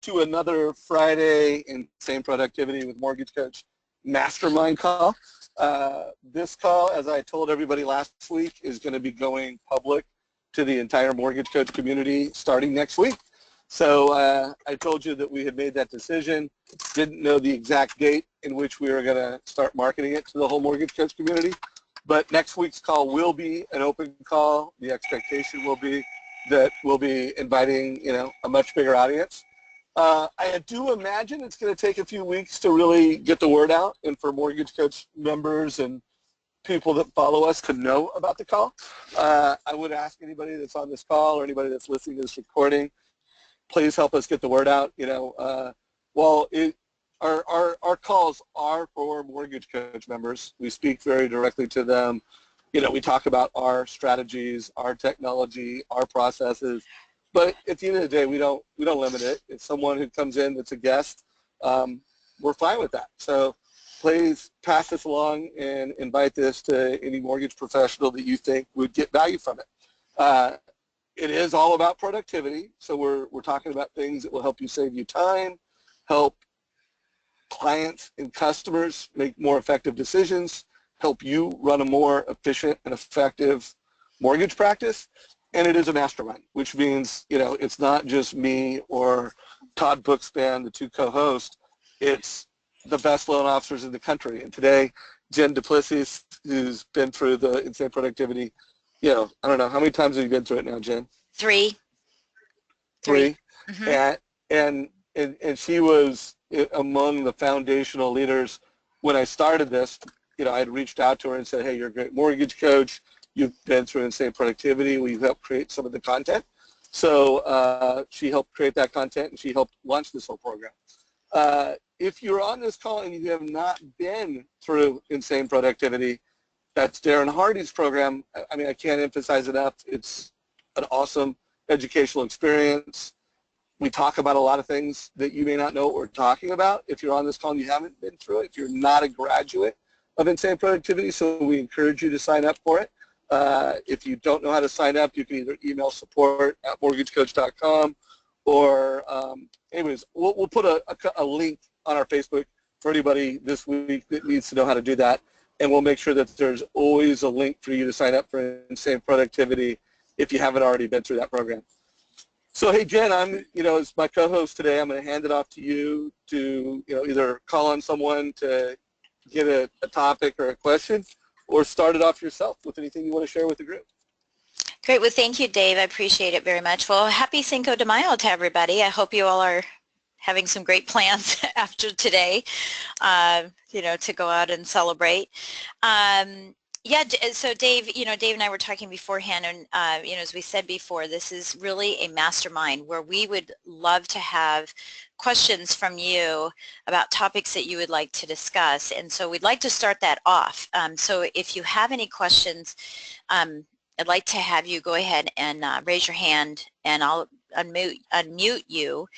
to another Friday Insane Productivity with Mortgage Coach Mastermind call. This call, as I told everybody last week, is going to be going public to the entire Mortgage Coach community starting next week. So I told you that we had made that decision, didn't know the exact date in which we were going to start marketing it to the whole Mortgage Coach community. But next week's call will be an open call. The expectation will be that we'll be inviting, a much bigger audience. I do imagine it's going to take a few weeks to really get the word out and for Mortgage Coach members and people that follow us to know about the call. I would ask anybody that's on this call or anybody that's listening to this recording, please help us get the word out. While our calls are for Mortgage Coach members, we speak very directly to them. We talk about our strategies, our technology, our processes. But at the end of the day, we don't limit it. If someone who comes in that's a guest, we're fine with that. So please pass this along and invite this to any mortgage professional that you think would get value from it. It is all about productivity. So we're talking about things that will help you save you time, help clients and customers make more effective decisions, help you run a more efficient and effective mortgage practice. And it is a mastermind, which means, it's not just me or Todd Bookspan, the two co-hosts. It's the best loan officers in the country. And today, Jen DuPlessis, who's been through the Insane Productivity, I don't know, how many times have you been through it now, Jen? Three. Mm-hmm. And she was among the foundational leaders when I started this. I had reached out to her and said, hey, you're a great mortgage coach. You've been through Insane Productivity. We've helped create some of the content. So she helped create that content, and she helped launch this whole program. If you're on this call and you have not been through Insane Productivity, that's Darren Hardy's program. I can't emphasize enough. It's an awesome educational experience. We talk about a lot of things that you may not know what we're talking about if you're on this call and you haven't been through it, if you're not a graduate of Insane Productivity. So we encourage you to sign up for it. If you don't know how to sign up, you can either email support@mortgagecoach.com or anyways, we'll put a link on our Facebook for anybody this week that needs to know how to do that. And we'll make sure that there's always a link for you to sign up for Insane Productivity if you haven't already been through that program. So, hey, Jen, as my co-host today, I'm going to hand it off to you to, either call on someone to get a topic or a question, or start it off yourself with anything you want to share with the group. Great. Well, thank you, Dave. I appreciate it very much. Well, happy Cinco de Mayo to everybody. I hope you all are having some great plans after today, to go out and celebrate. So Dave, Dave and I were talking beforehand, and, as we said before, this is really a mastermind where we would love to have questions from you about topics that you would like to discuss. And so we'd like to start that off. So if you have any questions, I'd like to have you go ahead and raise your hand, and I'll unmute you,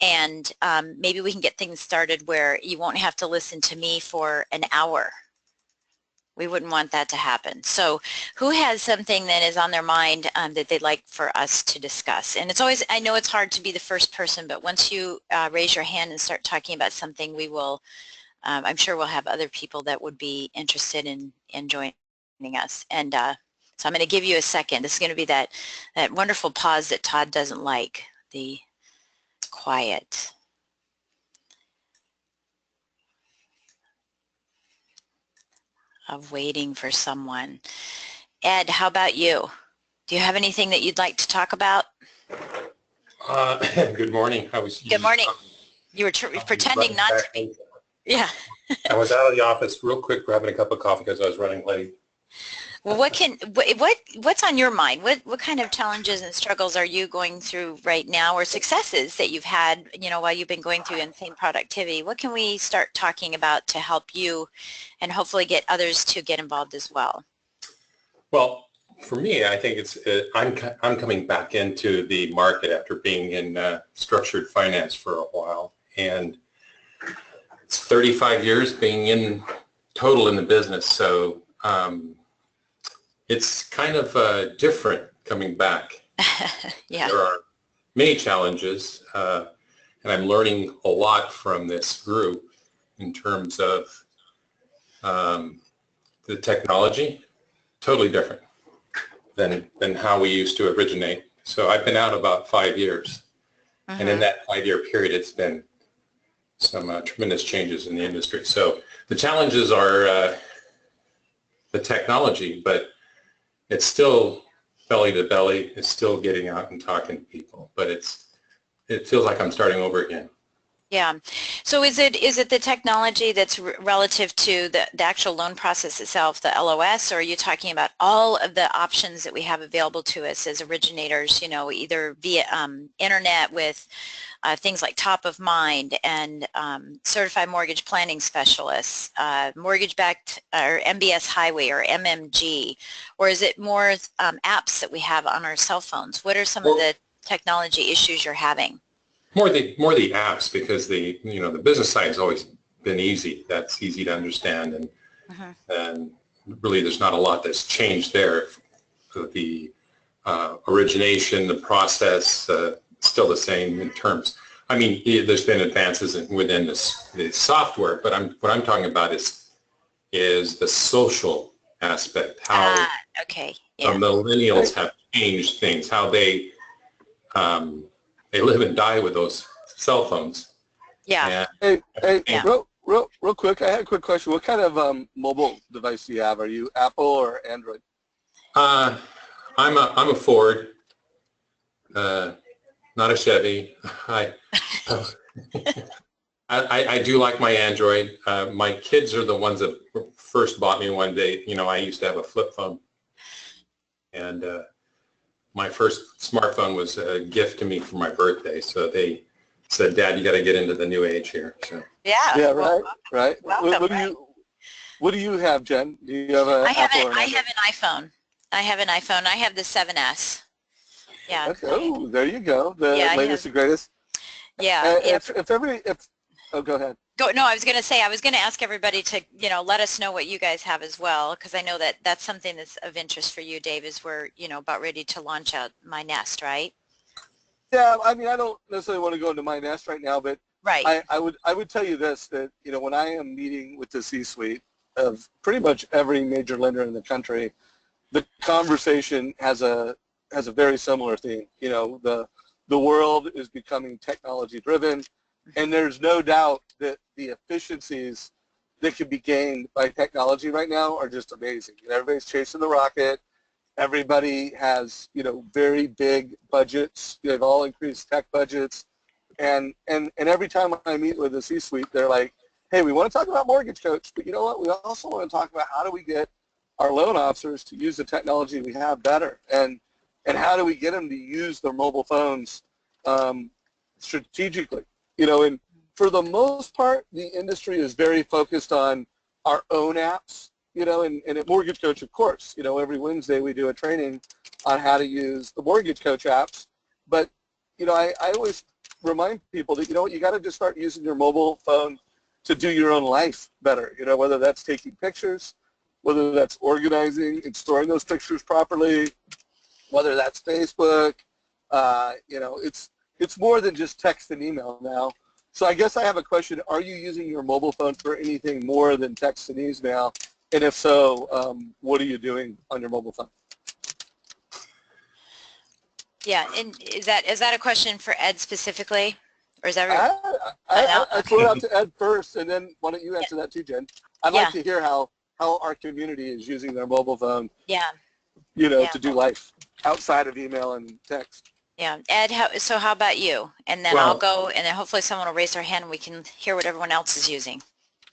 and maybe we can get things started where you won't have to listen to me for an hour. We wouldn't want that to happen. So who has something that is on their mind that they'd like for us to discuss? And it's always, I know it's hard to be the first person, but once you raise your hand and start talking about something, we will, I'm sure we'll have other people that would be interested in joining us. And so I'm going to give you a second. This is going to be that wonderful pause that Todd doesn't like, the quiet. Of waiting for someone. Ed, how about you? Do you have anything that you'd like to talk about? Good morning. Good morning. You were pretending not to be. Yeah. I was out of the office real quick grabbing a cup of coffee because I was running late. Well, what's on your mind? What kind of challenges and struggles are you going through right now, or successes that you've had, while you've been going through Insane Productivity? What can we start talking about to help you and hopefully get others to get involved as well? Well, for me, I think I'm coming back into the market after being in structured finance for a while, and it's 35 years being in total in the business. So it's kind of different coming back. Yeah. There are many challenges, and I'm learning a lot from this group in terms of the technology, totally different than how we used to originate. So I've been out about 5 years, and in that 5-year period, it's been some tremendous changes in the industry. So the challenges are the technology, but it's still belly to belly. It's still getting out and talking to people, but it feels like I'm starting over again. Yeah. So is it the technology that's relative to the actual loan process itself, the LOS, or are you talking about all of the options that we have available to us as originators, you know, either via internet with things like Top of Mind and Certified Mortgage Planning Specialists, Mortgage-Backed or MBS Highway or MMG, or is it more apps that we have on our cell phones? What are some of the technology issues you're having? More the apps, because the business side has always been easy. That's easy to understand, and really there's not a lot that's changed there. The origination, the process, still the same in terms. I mean, there's been advances within the software, but what I'm talking about is the social aspect. How okay, the millennials have changed things, how they live and die with those cell phones. Yeah. Hey, real quick, I had a quick question. What kind of mobile device do you have? Are you Apple or Android? I'm a Ford, not a Chevy. I do like my Android. My kids are the ones that first bought me one day. You know, I used to have a flip phone, and my first smartphone was a gift to me for my birthday. So they said, "Dad, you got to get into the new age here." So. Yeah, right. Welcome, what do you have, Jen? Do you have an Apple or an Android? I have an iPhone. I have the 7S. Yeah. Okay. Oh, there you go. The latest and greatest. Yeah. Oh, go ahead. No, I was going to ask everybody to, let us know what you guys have as well, because I know that that's something that's of interest for you, Dave, is we're, about ready to launch out My Nest, right? Yeah, I mean, I don't necessarily want to go into My Nest right now, but right. I would tell you this, that, when I am meeting with the C-suite of pretty much every major lender in the country, the conversation has a very similar theme. The world is becoming technology driven, and there's no doubt that the efficiencies that can be gained by technology right now are just amazing. Everybody's chasing the rocket. Everybody has, very big budgets. They've all increased tech budgets. And every time I meet with the C-suite, they're like, hey, we want to talk about Mortgage Coach, but you know what? We also want to talk about how do we get our loan officers to use the technology we have better, and how do we get them to use their mobile phones strategically. And for the most part, the industry is very focused on our own apps, and at Mortgage Coach, of course, every Wednesday we do a training on how to use the Mortgage Coach apps. But, I always remind people that, you got to just start using your mobile phone to do your own life better, whether that's taking pictures, whether that's organizing and storing those pictures properly, whether that's Facebook. It's more than just text and email now. So I guess I have a question. Are you using your mobile phone for anything more than text and email? And if so, what are you doing on your mobile phone? Yeah, and is that a question for Ed specifically? Or is that I threw it out to Ed first, and then why don't you answer that too, Jen? I'd like to hear how our community is using their mobile phone, to do life outside of email and text. Yeah. Ed, how about you? And then I'll go, and then hopefully someone will raise their hand and we can hear what everyone else is using.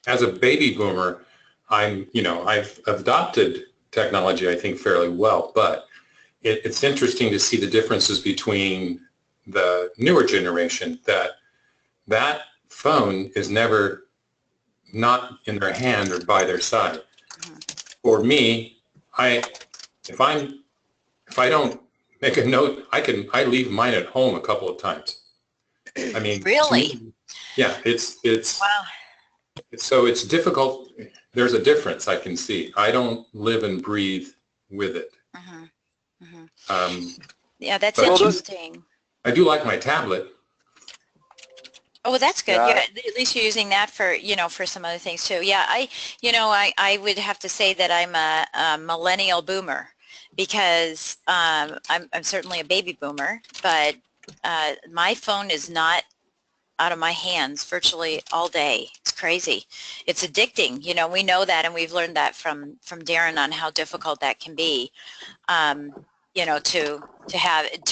As a baby boomer, I've adopted technology, I think, fairly well, but it's interesting to see the differences between the newer generation, that phone is never not in their hand or by their side. For me, if I don't make a note, I leave mine at home a couple of times. I mean, really? Yeah, it's wow. So it's difficult. There's a difference I can see. I don't live and breathe with it. Yeah, that's interesting. I do like my tablet. Oh, well, that's good. Yeah. Yeah, at least you're using that for, for some other things too. Yeah, I would have to say that I'm a millennial boomer because I'm certainly a baby boomer, but my phone is not out of my hands virtually all day. It's crazy. It's addicting. We know that, and we've learned that from Darren on how difficult that can be. To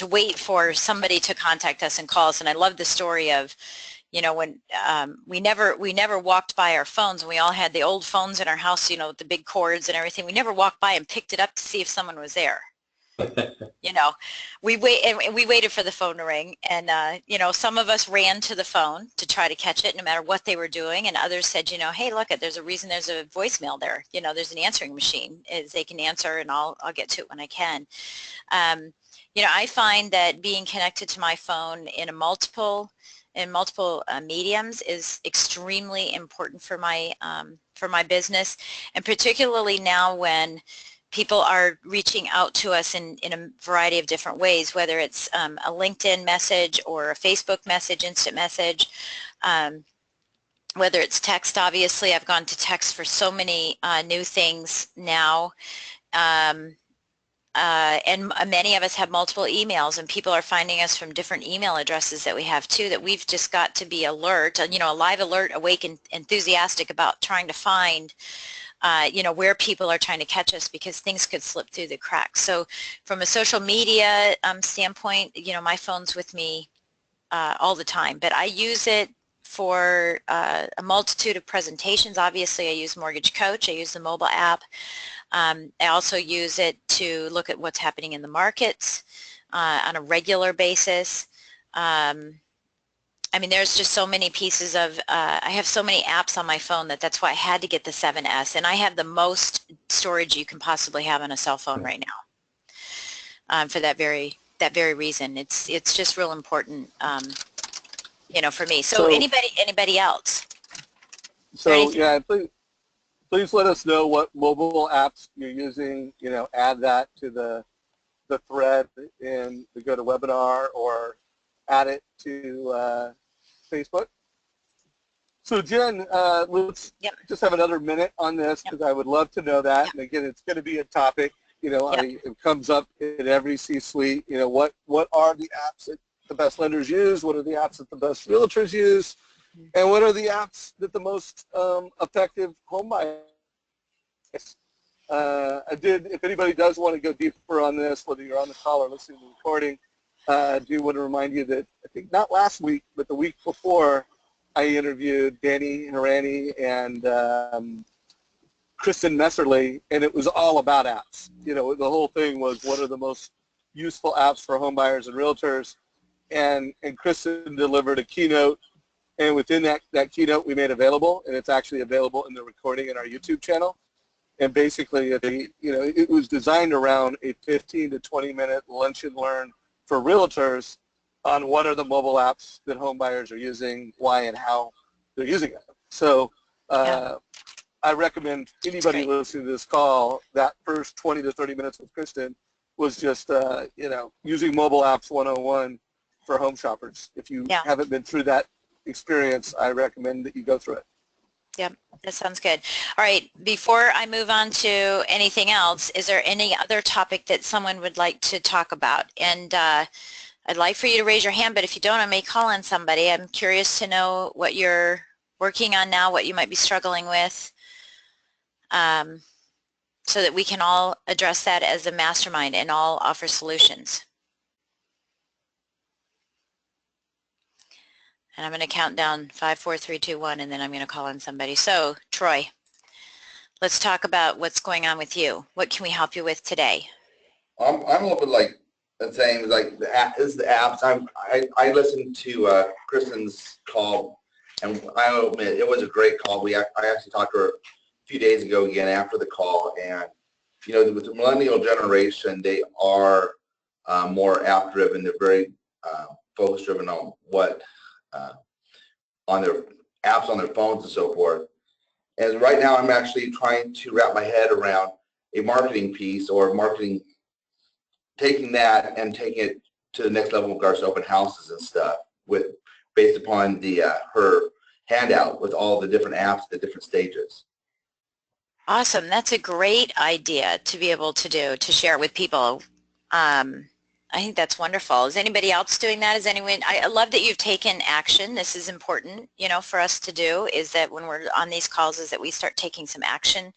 wait for somebody to contact us and call us. And I love the story of, when we never walked by our phones, and we all had the old phones in our house, with the big cords and everything. We never walked by and picked it up to see if someone was there. We waited for the phone to ring, and some of us ran to the phone to try to catch it no matter what they were doing, and others said, hey, look, there's a reason there's a voicemail there. There's an answering machine. They can answer, and I'll get to it when I can. I find that being connected to my phone in multiple mediums is extremely important for my business, and particularly now when people are reaching out to us in a variety of different ways, whether it's a LinkedIn message or a Facebook message, instant message, whether it's text. Obviously, I've gone to text for so many new things now. And many of us have multiple emails, and people are finding us from different email addresses that we have too, that we've just got to be alert, live alert, awake, and enthusiastic about trying to find where people are trying to catch us, because things could slip through the cracks. So from a social media standpoint, my phone's with me all the time, but I use it for a multitude of presentations. Obviously, I use Mortgage Coach. I use the mobile app. I also use it to look at what's happening in the markets on a regular basis. There's just so many pieces of, I have so many apps on my phone that's why I had to get the 7S, and I have the most storage you can possibly have on a cell phone right now for that very reason. It's just real important, for me. So anybody else? So yeah, please let us know what mobile apps you're using. Add that to the thread in the GoToWebinar, or add it to Facebook. So Jen, let's just have another minute on this, because I would love to know that. And again, it's going to be a topic. It comes up in every C-suite. What are the apps that the best lenders use? What are the apps that the best realtors use? And what are the apps that the most effective home buyers? If anybody does want to go deeper on this, whether you're on the call or listening to the recording, I do want to remind you that I think not last week, but the week before, I interviewed Danny Harani and Kristen Messerly, and it was all about apps. The whole thing was, what are the most useful apps for home buyers and realtors? And Kristen delivered a keynote, and within that keynote we made available, and it's actually available in the recording in our YouTube channel. And basically, it was designed around a 15 to 20-minute lunch and learn for realtors on what are the mobile apps that home buyers are using, why and how they're using them. So I recommend anybody listening to this call, that first 20 to 30 minutes with Kristen was just, using mobile apps 101 for home shoppers. If you haven't been through that experience, I recommend that you go through it. Yep, that sounds good. All right, before I move on to anything else, is there any other topic that someone would like to talk about? And I'd like for you to raise your hand, but if you don't, I may call on somebody. I'm curious to know what you're working on now, what you might be struggling with, so that we can all address that as a mastermind and all offer solutions. And I'm going to count down 5, 4, 3, 2, 1, and then I'm going to call on somebody. So, Troy, let's talk about what's going on with you. What can we help you with today? I'm a little bit like the same, like the apps. I listened to Kristen's call, and I admit it was a great call. I actually talked to her a few days ago again after the call, and with the millennial generation, they are more app driven. They're very focus driven on what on their apps on their phones and so forth. And right now, I'm actually trying to wrap my head around a marketing piece, or marketing, taking that and taking it to the next level with regards to open houses and stuff, with based upon the her handout with all the different apps at the different stages. Awesome. That's a great idea to be able to do, to share with people. I think that's wonderful. Is anybody else doing that? Is anyone, I love that you've taken action. This is important, you know, for us to do, is that when we're on these calls is that we start taking some action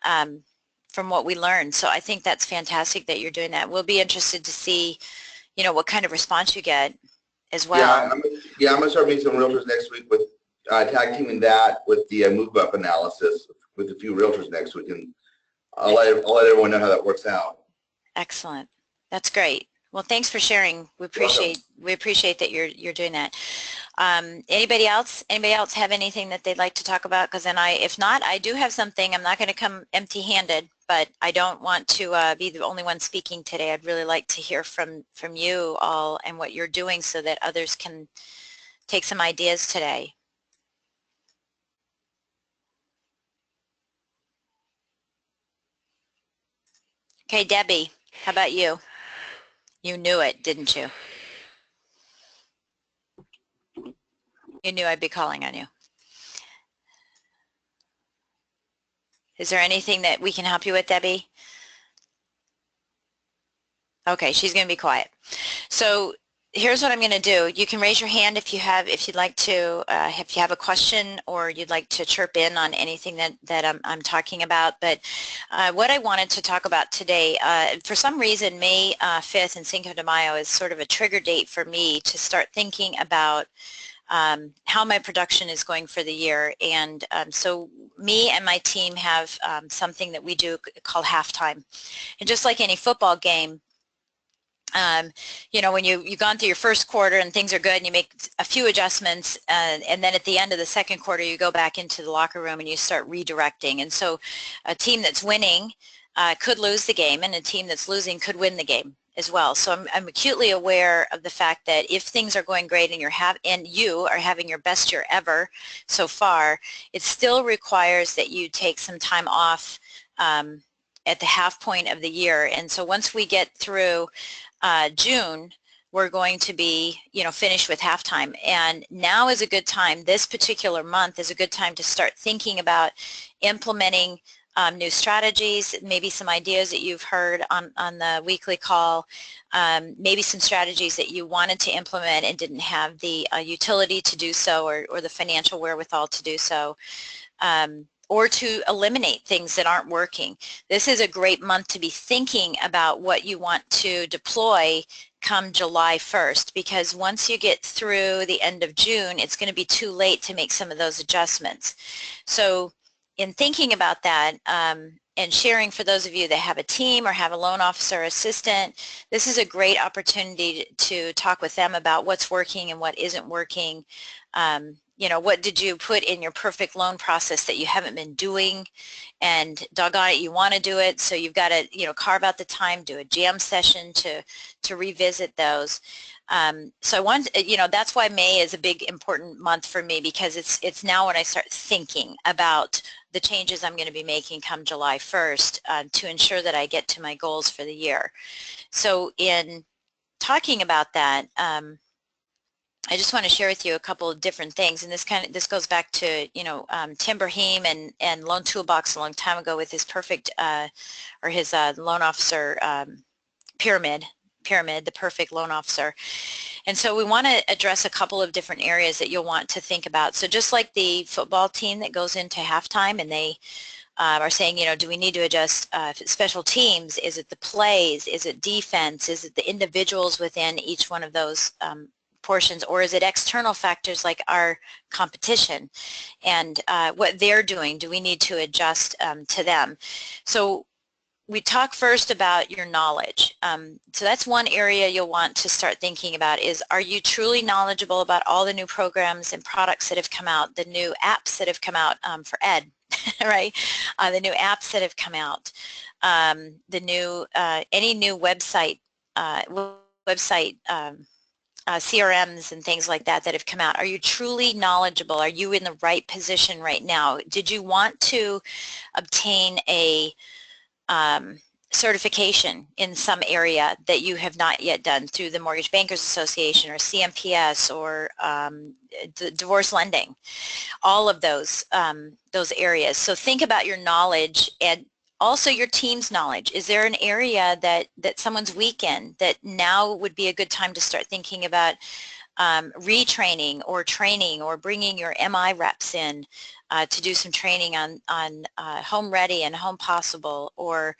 from what we learned. So I think that's fantastic that you're doing that. We'll be interested to see, you know, what kind of response you get as well. I'm going to start meeting some realtors next week with tag teaming that with the move up analysis with a few realtors next week, and I'll let everyone know how that works out. Excellent. That's great. Well, thanks for sharing. We appreciate that you're doing that. Anybody else have anything that they'd like to talk about? Because then if not, I do have something. I'm not going to come empty-handed, but I don't want to be the only one speaking today. I'd really like to hear from you all and what you're doing so that others can take some ideas today. Okay, Debbie, how about you? You knew it, didn't you? You knew I'd be calling on you. Is there anything that we can help you with, Debbie? Okay, she's going to be quiet. So here's what I'm going to do. You can raise your hand if you'd like to, if you have a question or you'd like to chirp in on anything that I'm talking about. But what I wanted to talk about today, for some reason, May 5th and Cinco de Mayo is sort of a trigger date for me to start thinking about how my production is going for the year. And so me and my team have something that we do called halftime. And just like any football game, you know, when you've gone through your first quarter and things are good and you make a few adjustments and then at the end of the second quarter you go back into the locker room and you start redirecting. And so a team that's winning could lose the game and a team that's losing could win the game as well. So I'm acutely aware of the fact that if things are going great and you are having your best year ever so far, it still requires that you take some time off at the half point of the year. And so once we get through June, we're going to be, you know, finished with halftime. And now is a good time, this particular month is a good time to start thinking about implementing new strategies, maybe some ideas that you've heard on the weekly call, maybe some strategies that you wanted to implement and didn't have the utility to do so or the financial wherewithal to do so. Or to eliminate things that aren't working. This is a great month to be thinking about what you want to deploy come July 1st, because once you get through the end of June, it's going to be too late to make some of those adjustments. So in thinking about that and sharing for those of you that have a team or have a loan officer assistant, this is a great opportunity to talk with them about what's working and what isn't working. You know, what did you put in your perfect loan process that you haven't been doing, and doggone it, you want to do it, so you've got to, you know, carve out the time, do a jam session to revisit those. So I want, you know, that's why May is a big important month for me, because it's now when I start thinking about the changes I'm going to be making come July 1st to ensure that I get to my goals for the year. So in talking about that, I just want to share with you a couple of different things, and this goes back to, you know, Tim Brahim and Loan Toolbox a long time ago with his his loan officer pyramid, the perfect loan officer. And so we want to address a couple of different areas that you'll want to think about. So just like the football team that goes into halftime and they are saying, you know, do we need to adjust special teams? Is it the plays? Is it defense? Is it the individuals within each one of those portions, or is it external factors like our competition and what they're doing? Do we need to adjust to them? So we talk first about your knowledge. So that's one area you'll want to start thinking about is, are you truly knowledgeable about all the new programs and products that have come out, the new apps that have come out for ed, right? The new apps that have come out, the new, any new website, CRMs and things like that have come out. Are you truly knowledgeable? Are you in the right position right now? Did you want to obtain a certification in some area that you have not yet done through the Mortgage Bankers Association or CMPS or the divorce lending, all of those areas. So think about your knowledge and also your team's knowledge. Is there an area that someone's weak in that now would be a good time to start thinking about retraining or training, or bringing your MI reps in to do some training on Home Ready and Home Possible, or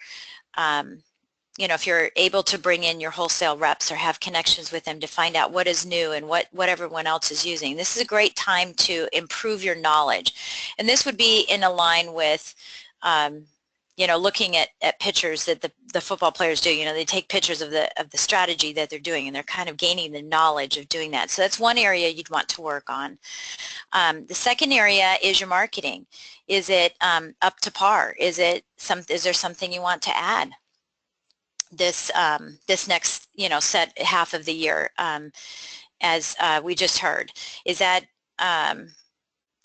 you know, if you're able to bring in your wholesale reps or have connections with them to find out what is new and what everyone else is using. This is a great time to improve your knowledge. And this would be in a line with you know, looking at pictures that the football players do. You know, they take pictures of the strategy that they're doing, and they're kind of gaining the knowledge of doing that. So that's one area you'd want to work on. The second area is your marketing. Is it up to par? Is there something you want to add this next, you know, set half of the year, as we just heard? Is that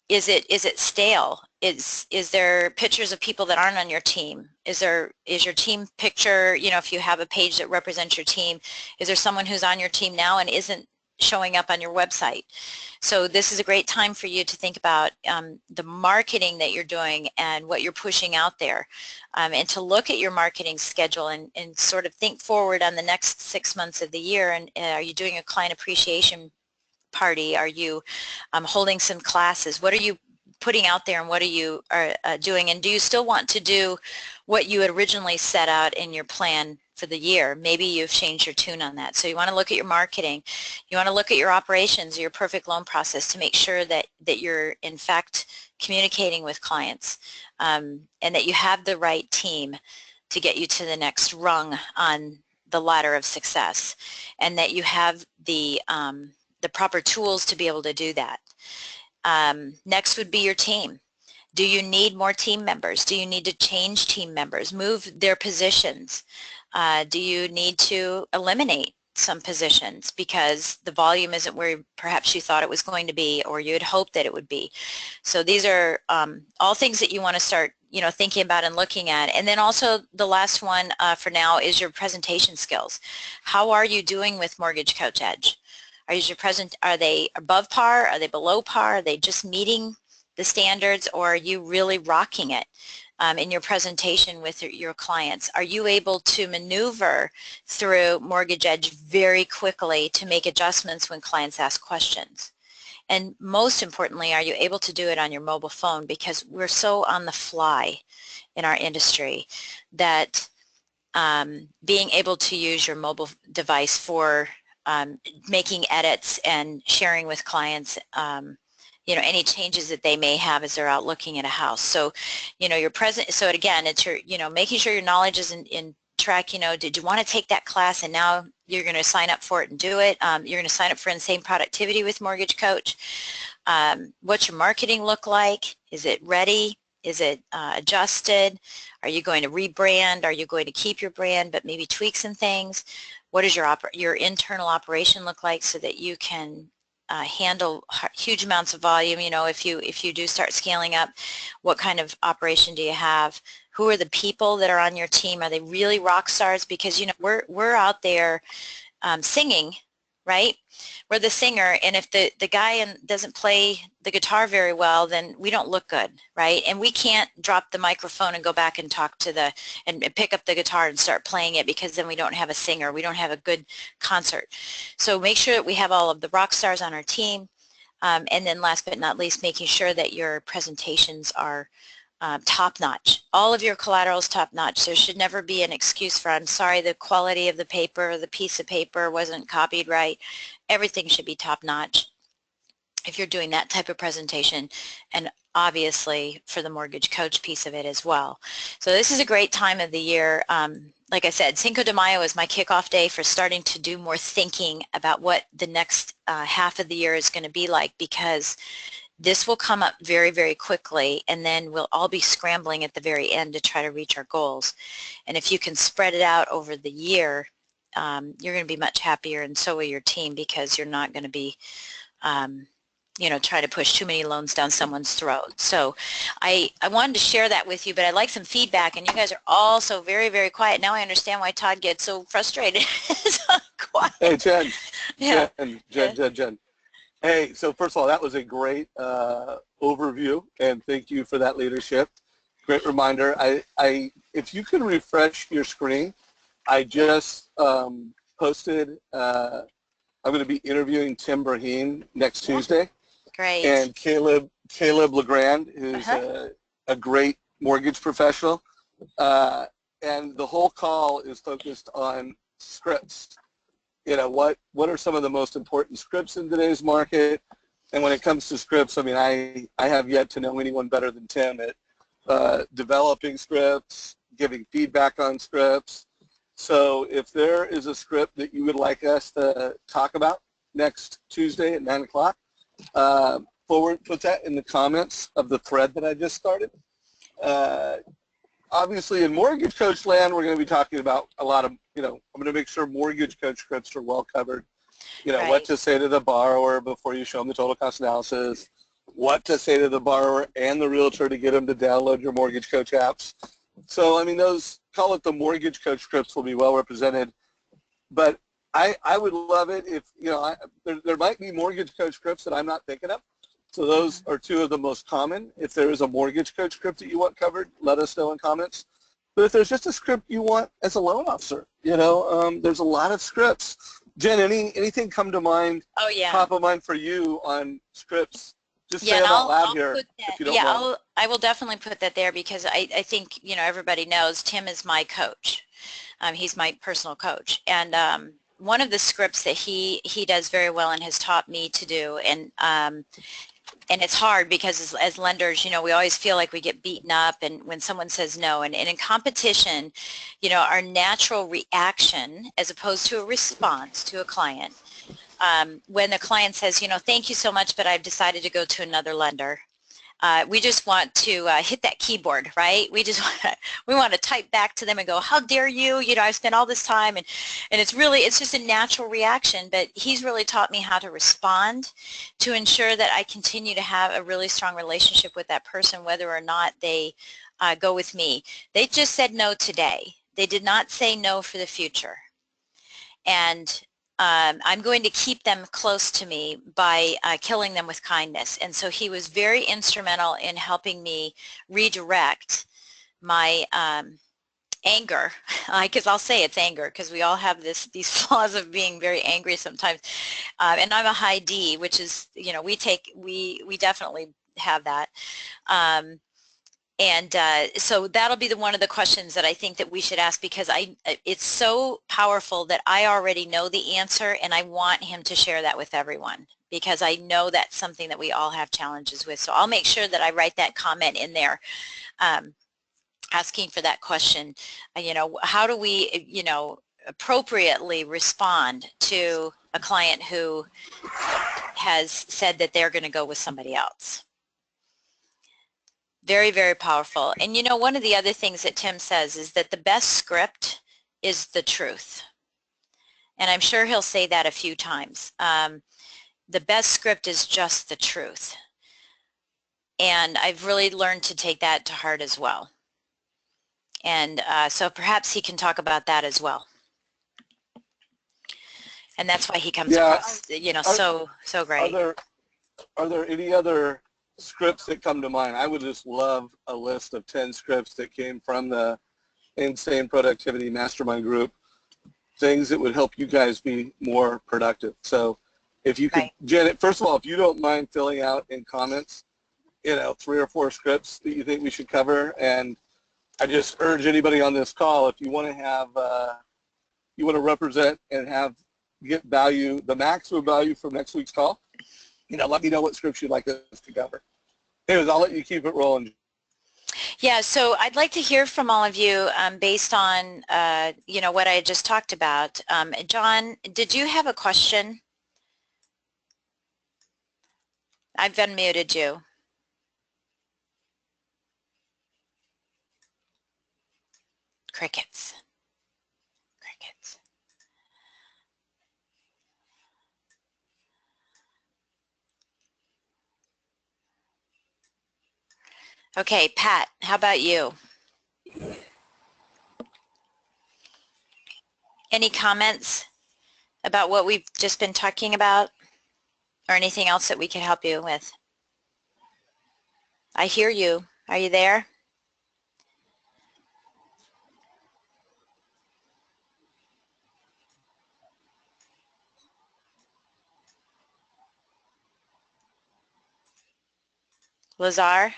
is it stale? Is there pictures of people that aren't on your team? Is your team picture, you know, if you have a page that represents your team, is there someone who's on your team now and isn't showing up on your website? So this is a great time for you to think about the marketing that you're doing and what you're pushing out there, and to look at your marketing schedule and sort of think forward on the next 6 months of the year. And are you doing a client appreciation party? Are you holding some classes? What are you putting out there, and what are you doing? And do you still want to do what you had originally set out in your plan for the year? Maybe you've changed your tune on that. So you want to look at your marketing. You want to look at your operations, your perfect loan process, to make sure that you're in fact communicating with clients, and that you have the right team to get you to the next rung on the ladder of success, and that you have the proper tools to be able to do that. Next would be your team. Do you need more team members? Do you need to change team members, move their positions? Do you need to eliminate some positions because the volume isn't where perhaps you thought it was going to be, or you had hoped that it would be? So these are all things that you want to start, you know, thinking about and looking at. And then also the last one for now is your presentation skills. How are you doing with Mortgage Coach Edge? Are they above par? Are they below par? Are they just meeting the standards, or are you really rocking it in your presentation with your clients? Are you able to maneuver through Mortgage Edge very quickly to make adjustments when clients ask questions? And most importantly, are you able to do it on your mobile phone? Because we're so on the fly in our industry that being able to use your mobile device for making edits and sharing with clients, you know, any changes that they may have as they're out looking at a house. So, you know, so again, it's your, you know, making sure your knowledge is in track. You know, did you want to take that class and now you're going to sign up for it and do it? You're going to sign up for Insane Productivity with Mortgage Coach. What's your marketing look like? Is it ready? Is it adjusted? Are you going to rebrand? Are you going to keep your brand but maybe tweak some things? What does your internal operation look like so that you can handle huge amounts of volume? You know, if you do start scaling up, what kind of operation do you have? Who are the people that are on your team? Are they really rock stars? Because, you know, we're out there singing, right? We're the singer, and if the guy doesn't play the guitar very well, then we don't look good, right? And we can't drop the microphone and go back and talk to and pick up the guitar and start playing it, because then we don't have a singer. We don't have a good concert. So make sure that we have all of the rock stars on our team. And then last but not least, making sure that your presentations are top-notch. All of your collateral is top-notch. There should never be an excuse for, I'm sorry, the quality of the paper or the piece of paper wasn't copied right. Everything should be top-notch if you're doing that type of presentation, and obviously for the Mortgage Coach piece of it as well. So this is a great time of the year. Like I said, Cinco de Mayo is my kickoff day for starting to do more thinking about what the next half of the year is going to be like, because this will come up very, very quickly, and then we'll all be scrambling at the very end to try to reach our goals. And if you can spread it out over the year, you're going to be much happier, and so will your team, because you're not going to be try to push too many loans down someone's throat. So I wanted to share that with you, but I'd like some feedback, and you guys are all so very, very quiet. Now I understand why Todd gets so frustrated. So quiet. Hey, Jen. Yeah. Jen. Hey, so first of all, that was a great overview, and thank you for that leadership. Great reminder. If you can refresh your screen, I just posted, I'm going to be interviewing Tim Brahim next Tuesday. Great. And Caleb LeGrand, who's a great mortgage professional. And the whole call is focused on scripts. What are some of the most important scripts in today's market? And when it comes to scripts, I mean, I have yet to know anyone better than Tim at developing scripts, giving feedback on scripts. So if there is a script that you would like us to talk about next Tuesday at 9 o'clock, put that in the comments of the thread that I just started. Obviously, in Mortgage Coach land, we're going to be talking about a lot of, I'm going to make sure Mortgage Coach scripts are well covered. Right. What to say to the borrower before you show them the total cost analysis, what to say to the borrower and the realtor to get them to download your Mortgage Coach apps. So, I mean, those, call it the Mortgage Coach scripts, will be well represented. But I would love it if, there might be Mortgage Coach scripts that I'm not thinking of. So those are two of the most common. If there is a Mortgage Coach script that you want covered, let us know in comments. But if there's just a script you want as a loan officer, there's a lot of scripts. Jen, anything come to mind, Oh, yeah. top of mind for you on scripts? Just say Yeah, them out I'll loud here put that, if you don't mind. I will definitely put that there because I think, everybody knows Tim is my coach. He's my personal coach. And one of the scripts that he does very well and has taught me to do, and it's hard because as lenders, we always feel like we get beaten up and when someone says no. And in competition, our natural reaction as opposed to a response to a client, when the client says, thank you so much, but I've decided to go to another lender. We just want to hit that keyboard, right? We want to type back to them and go, how dare you? I've spent all this time, and it's just a natural reaction. But he's really taught me how to respond to ensure that I continue to have a really strong relationship with that person, whether or not they go with me. They just said no today. They did not say no for the future. And I'm going to keep them close to me by killing them with kindness. And so he was very instrumental in helping me redirect my anger, because I'll say it's anger, because we all have these flaws of being very angry sometimes. And I'm a high D, which is, we definitely have that. So that'll be one of the questions that I think that we should ask, because it's so powerful that I already know the answer, and I want him to share that with everyone because I know that's something that we all have challenges with. So I'll make sure that I write that comment in there, asking for that question. How do we, appropriately respond to a client who has said that they're going to go with somebody else? Very, very powerful. And one of the other things that Tim says is that the best script is the truth. And I'm sure he'll say that a few times. The best script is just the truth. And I've really learned to take that to heart as well. And so perhaps he can talk about that as well. And that's why he comes across, so great. Are there any other scripts that come to mind? I would just love a list of 10 scripts that came from the Insane Productivity Mastermind group, things that would help you guys be more productive. So if you could, right. Janet, first of all, if you don't mind filling out in comments, 3 or 4 scripts that you think we should cover. And I just urge anybody on this call, if you want to have, you want to represent and get value, the maximum value from next week's call, let me know what scripts you'd like us to cover. Anyways, I'll let you keep it rolling. Yeah, so I'd like to hear from all of you based on, what I just talked about. John, did you have a question? I've unmuted you. Crickets. Crickets. Okay, Pat, how about you? Any comments about what we've just been talking about, or anything else that we can help you with? I hear you. Are you there? Lazar,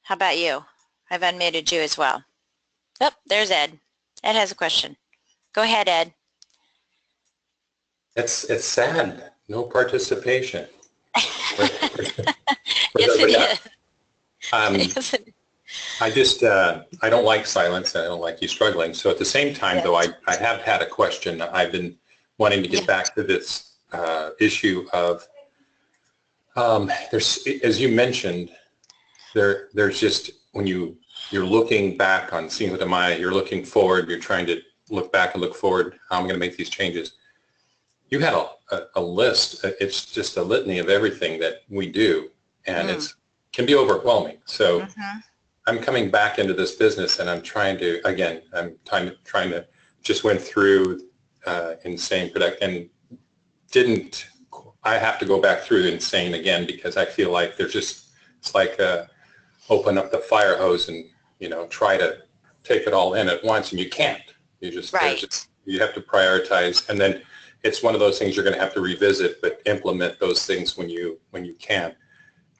how about you? I've unmuted you as well. Oh, there's Ed. Ed has a question. Go ahead, Ed. It's sad. No participation. Yes, it is. Yes, I just, I don't like silence. I don't like you struggling. So at the same time, Yes. though, I have had a question. I've been wanting to get back to this issue of, there's, as you mentioned, there's just, when you're looking back on seeing what am I, you're looking forward, you're trying to look back and look forward, how am I going to make these changes? You had a list. It's just a litany of everything that we do, and it's can be overwhelming. So I'm coming back into this business, and I'm trying to, again, I'm trying to just went through Insane Productivity and didn't, I have to go back through Insane again because I feel like there's just, it's like open up the fire hose and, you know, try to take it all in at once, and you can't. You just, you have to prioritize, and then it's one of those things you're going to have to revisit, but implement those things when you can.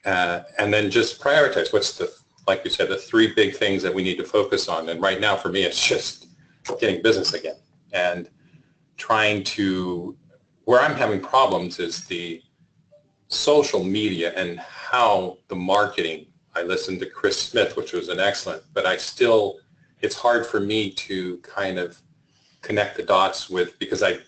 And then just prioritize. What's the, like you said, the 3 big things that we need to focus on. And right now for me, it's just getting business again and trying to, where I'm having problems is the social media and how the marketing, I listened to Chris Smith, which was an excellent, but I still, it's hard for me to kind of connect the dots with, because I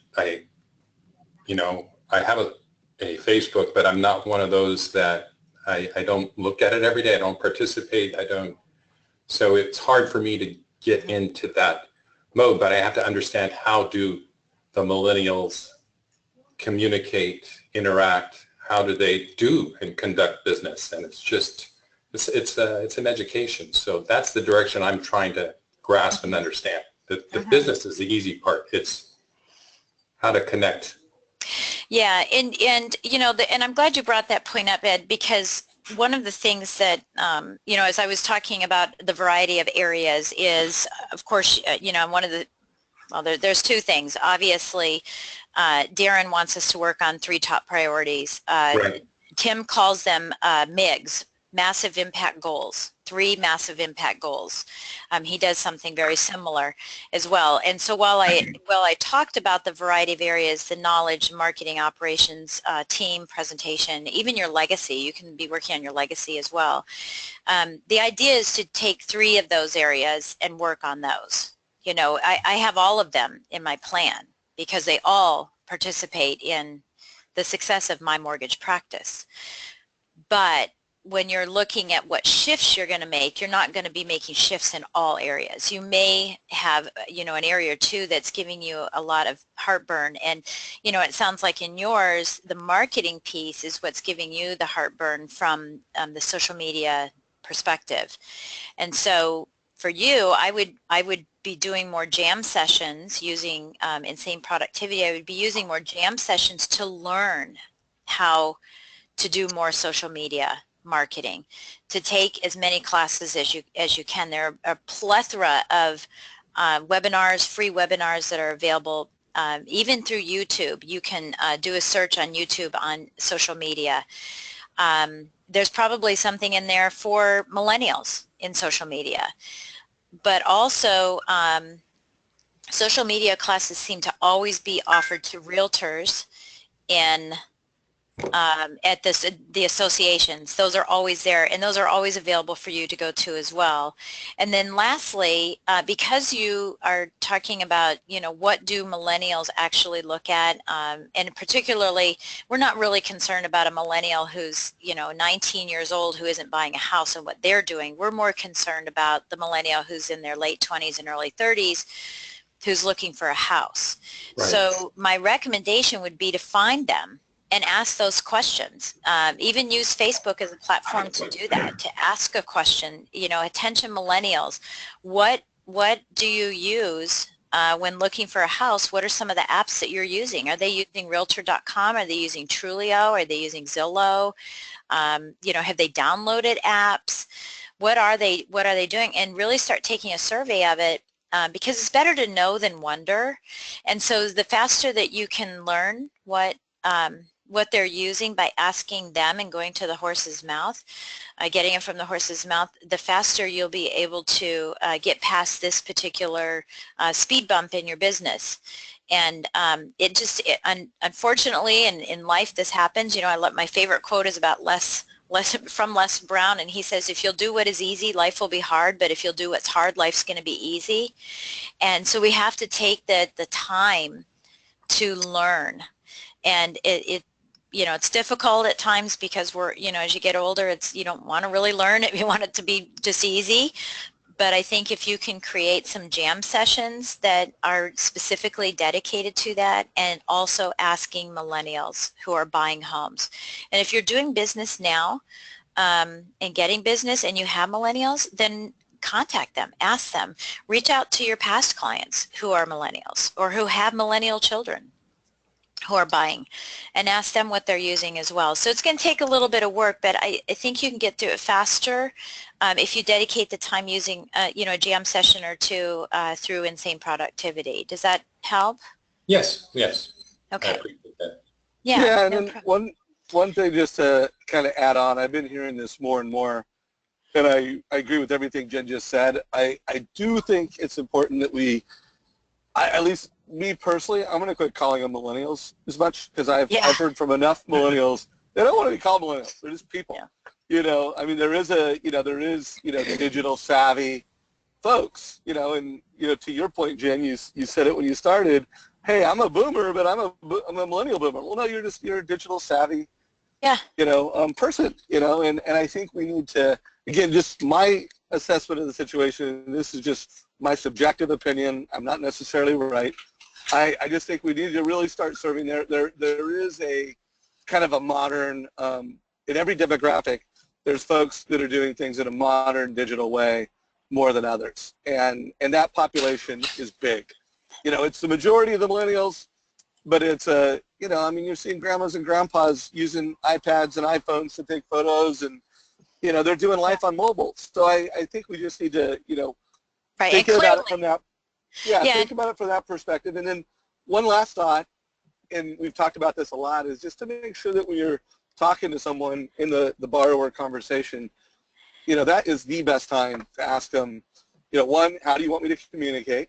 you know, I have a Facebook, but I'm not one of those that I don't look at it every day. I don't participate. I don't. So it's hard for me to get into that mode, but I have to understand how do the millennials communicate, interact, how do they do and conduct business? And it's just, it's an education. So that's the direction I'm trying to grasp and understand. The business is the easy part. It's how to connect. Yeah, and you know, and I'm glad you brought that point up, Ed, because one of the things that, you know, as I was talking about the variety of areas is, of course, you know, one of the, well, there's 2 things. Obviously, Darren wants us to work on 3 top priorities. Right. Tim calls them MIGs, massive impact goals, 3 massive impact goals. He does something very similar as well. And so while I talked about the variety of areas, the knowledge, marketing, operations, team, presentation, even your legacy, you can be working on your legacy as well. The idea is to take 3 of those areas and work on those. You know, I have all of them in my plan because they all participate in the success of my mortgage practice. But when you're looking at what shifts you're going to make, you're not going to be making shifts in all areas. You may have, you know, an area or 2 that's giving you a lot of heartburn. And, you know, it sounds like in yours, the marketing piece is what's giving you the heartburn from the social media perspective. And so for you, I would be doing more jam sessions using Insane Productivity. I would be using more jam sessions to learn how to do more social media marketing, to take as many classes as you can. There are a plethora of webinars, free webinars that are available even through YouTube. You can do a search on YouTube on social media. There's probably something in there for millennials in social media, but also social media classes seem to always be offered to realtors in at the associations. Those are always there, and those are always available for you to go to as well. And then lastly, because you are talking about, you know, what do millennials actually look at, and particularly, we're not really concerned about a millennial who's, you know, 19 years old who isn't buying a house and what they're doing. We're more concerned about the millennial who's in their late 20s and early 30s who's looking for a house. Right. So my recommendation would be to find them and ask those questions. Even use Facebook as a platform to do that, to ask a question. You know, attention millennials, what do you use when looking for a house? What are some of the apps that you're using? Are they using Realtor.com? Are they using Trulio? Are they using Zillow? You know, have they downloaded apps? What are they doing? And really start taking a survey of it, because it's better to know than wonder. And so the faster that you can learn what they're using by asking them and going to the horse's mouth, getting it from the horse's mouth, the faster you'll be able to get past this particular speed bump in your business. And unfortunately, in life, this happens. You know, my favorite quote is about from Les Brown, and he says, if you'll do what is easy, life will be hard, but if you'll do what's hard, life's going to be easy. And so we have to take the time to learn. And you know, it's difficult at times because you know, as you get older, you don't want to really learn it. You want it to be just easy. But I think if you can create some jam sessions that are specifically dedicated to that, and also asking millennials who are buying homes. And if you're doing business now and getting business and you have millennials, then contact them, ask them, reach out to your past clients who are millennials or who have millennial children who are buying, and ask them what they're using as well. So it's going to take a little bit of work, but I think you can get through it faster if you dedicate the time using you know, a jam session or two through Insane Productivity. Does that help? Yes, yes. Okay. I appreciate that. Yeah, and then one thing just to kind of add on, I've been hearing this more and more, and I agree with everything Jen just said. I do think it's important that at least me personally, I'm going to quit calling them millennials as much, because I've heard from enough millennials, they don't want to be called millennials. They're just people. Yeah. You know, I mean, there is the digital savvy folks, you know, and, you know, to your point, Jen, you said it when you started, hey, I'm a boomer, but I'm a millennial boomer. Well, no, you're a digital savvy, you know, person, you know, and I think we need to, again, just my assessment of the situation, this is just my subjective opinion, I'm not necessarily right. I just think we need to really start serving there is a kind of a modern, in every demographic, there's folks that are doing things in a modern digital way more than others. And that population is big. You know, it's the majority of the millennials, but it's you know, I mean, you're seeing grandmas and grandpas using iPads and iPhones to take photos, and, you know, they're doing life on mobile. So I think we just need to, you know, think about it from that. Think about it from that perspective. And then one last thought, and we've talked about this a lot, is just to make sure that when you're talking to someone in the borrower conversation, you know, that is the best time to ask them, you know, one, how do you want me to communicate?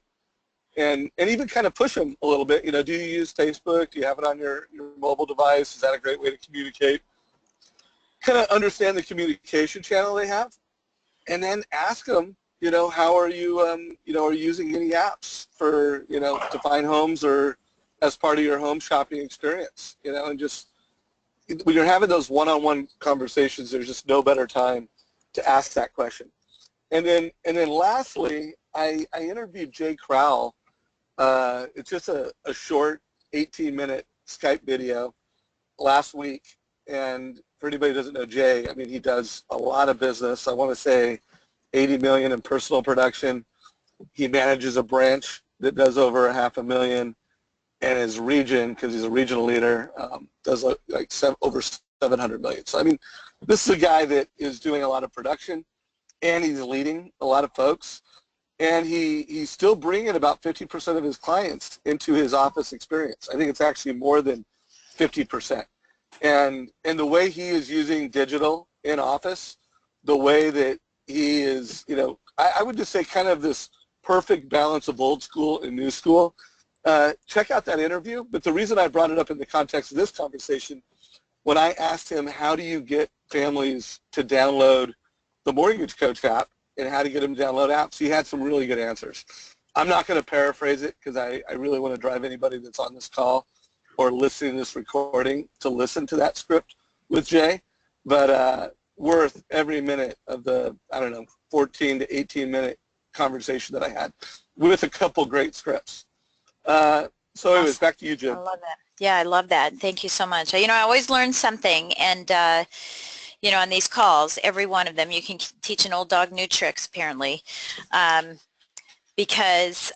And even kind of push them a little bit. You know, do you use Facebook? Do you have it on your mobile device? Is that a great way to communicate? Kind of understand the communication channel they have, and then ask them, you know, how are you, you know, are you using any apps for, you know, to find homes or as part of your home shopping experience, you know, and just when you're having those one-on-one conversations, there's just no better time to ask that question. And then lastly, I interviewed Jay Crowell. It's just a short 18-minute Skype video last week. And for anybody who doesn't know Jay, I mean, he does a lot of business. I want to say 80 million in personal production. He manages a branch that does over $500,000, and his region, because he's a regional leader, does like over 700 million. So I mean, this is a guy that is doing a lot of production, and he's leading a lot of folks, and he's still bringing about 50% of his clients into his office experience. I think it's actually more than 50%. And the way he is using digital in office, the way that he is, you know, I would just say kind of this perfect balance of old school and new school. Check out that interview. But the reason I brought it up in the context of this conversation, when I asked him, how do you get families to download the Mortgage Coach app and how to get them to download apps, he had some really good answers. I'm not going to paraphrase it because I really want to drive anybody that's on this call or listening to this recording to listen to that script with Jay, but worth every minute of the, I don't know, 14 to 18 minute conversation that I had with a couple great scripts. So anyways, back to you, Jim. I love it. Yeah, I love that. Thank you so much. You know, I always learn something, and you know, on these calls, every one of them, you can teach an old dog new tricks, apparently, because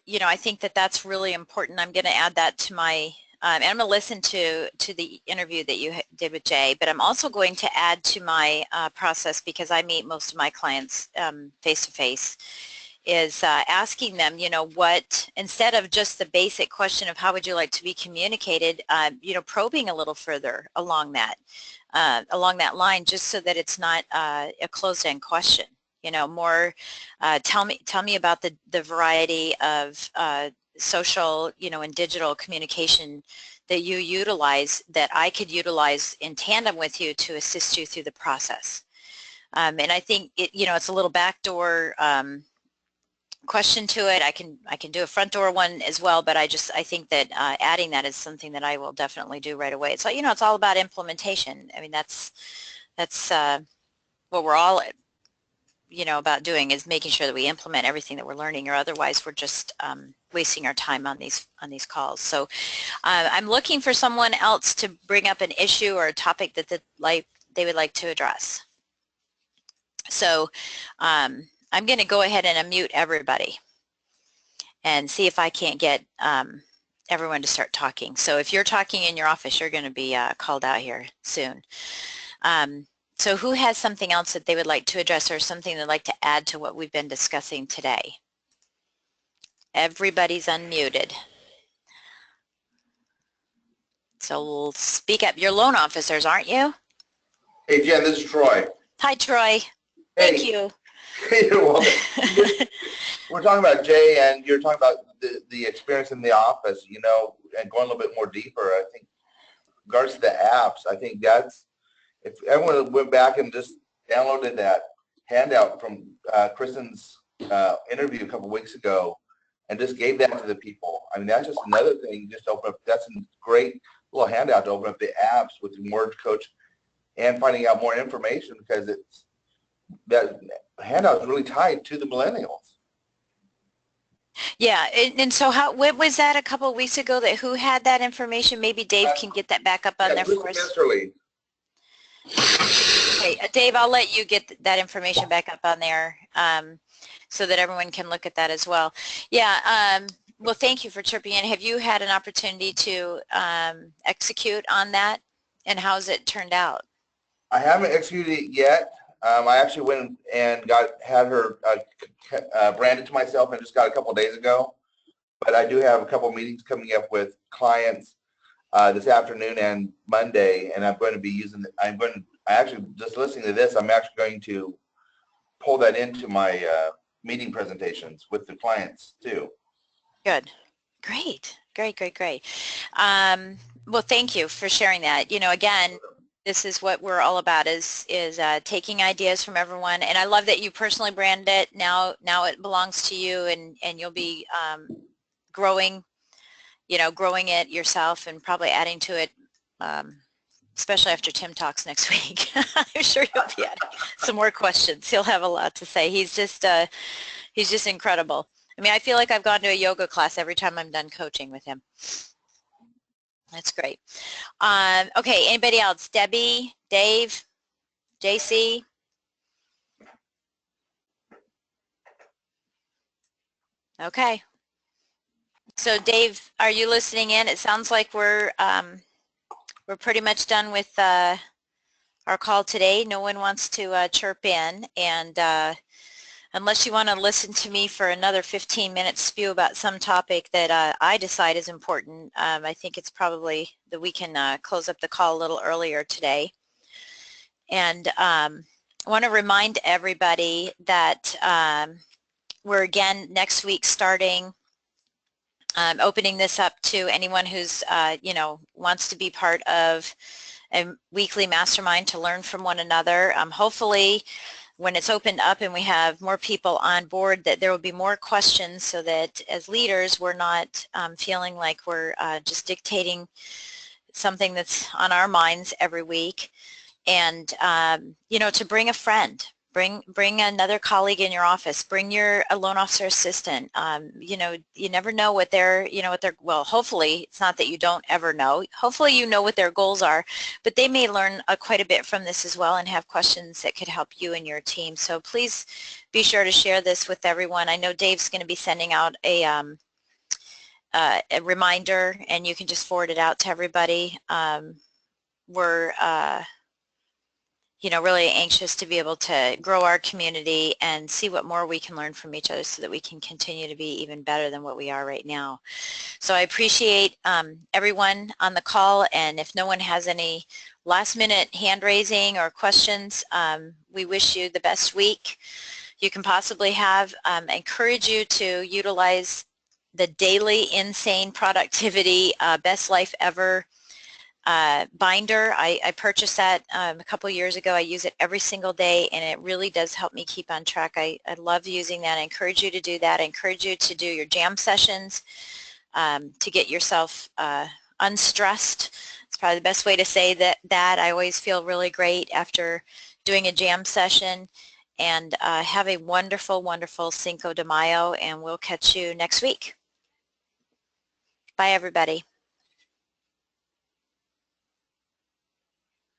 you know, I think that that's really important. I'm going to add that to my, and I'm going to listen to the interview that you did with Jay, but I'm also going to add to my process, because I meet most of my clients face to face, is asking them, you know, what, instead of just the basic question of how would you like to be communicated, you know, probing a little further along that line, just so that it's not a closed-end question. You know, more tell me about the variety of social, you know, and digital communication that you utilize, that I could utilize in tandem with you to assist you through the process. And I think it, you know, it's a little backdoor question to it. I can do a front door one as well, but I think that adding that is something that I will definitely do right away. So, you know, it's all about implementation. I mean, that's what we're all, you know, about doing, is making sure that we implement everything that we're learning, or otherwise we're just wasting our time on these calls. So I'm looking for someone else to bring up an issue or a topic that they would like to address. So I'm going to go ahead and unmute everybody and see if I can't get everyone to start talking. So if you're talking in your office, you're going to be called out here soon. So who has something else that they would like to address, or something they'd like to add to what we've been discussing today? Everybody's unmuted. So speak up. You're loan officers, aren't you? Hey, Jen, this is Troy. Hi, Troy. Hey. Thank you. You're welcome. We're talking about Jay, and you're talking about the experience in the office, you know, and going a little bit more deeper. I think in regards to the apps, I think that's, if everyone went back and just downloaded that handout from Kristen's interview a couple weeks ago and just gave that to the people. I mean, that's just another thing, just open up, that's a great little handout to open up the apps with the Mortgage Coach and finding out more information, because it's, that handout is really tied to the millennials. Yeah, and so what was that a couple of weeks ago, that who had that information? Maybe Dave can get that back up on there for us. Okay, Dave, I'll let you get that information back up on there so that everyone can look at that as well. Yeah, well, thank you for chirping in. Have you had an opportunity to execute on that, and how's it turned out? I haven't executed it yet. I actually went and had her branded to myself, and just got a couple of days ago. But I do have a couple of meetings coming up with clients this afternoon and Monday, and I'm going to be using. I actually, just listening to this, I'm actually going to pull that into my meeting presentations with the clients too. Good, great. Well, thank you for sharing that. You know, again, this is what we're all about, is taking ideas from everyone. And I love that you personally brand it. Now it belongs to you, and you'll be growing it yourself, and probably adding to it, especially after Tim talks next week. I'm sure you'll be adding some more questions. He'll have a lot to say. He's just incredible. I mean, I feel like I've gone to a yoga class every time I'm done coaching with him. That's great. Okay, anybody else? Debbie, Dave, JC? Okay. So Dave, are you listening in? It sounds like we're pretty much done with our call today. No one wants to chirp in, and unless you want to listen to me for another 15 minutes spew about some topic that I decide is important, I think it's probably that we can close up the call a little earlier today. And I want to remind everybody that we're again next week starting, opening this up to anyone who's wants to be part of a weekly mastermind to learn from one another. Hopefully, when it's opened up and we have more people on board, that there will be more questions, so that as leaders we're not feeling like we're just dictating something that's on our minds every week. And to bring a friend Bring another colleague in your office. Bring a loan officer assistant. You know, you never know what well, hopefully it's not that you don't ever know. Hopefully you know what their goals are, but they may learn quite a bit from this as well and have questions that could help you and your team. So please be sure to share this with everyone. I know Dave's going to be sending out a reminder, and you can just forward it out to everybody. We're you know, really anxious to be able to grow our community and see what more we can learn from each other so that we can continue to be even better than what we are right now. So I appreciate everyone on the call, and if no one has any last minute hand raising or questions, we wish you the best week you can possibly have. Encourage you to utilize the daily Insane Productivity Best Life Ever binder. I purchased that a couple years ago. I use it every single day, and it really does help me keep on track. I love using that. I encourage you to do that. I encourage you to do your jam sessions to get yourself unstressed. It's probably the best way to say that. I always feel really great after doing a jam session. And have a wonderful, wonderful Cinco de Mayo, and we'll catch you next week. Bye, everybody.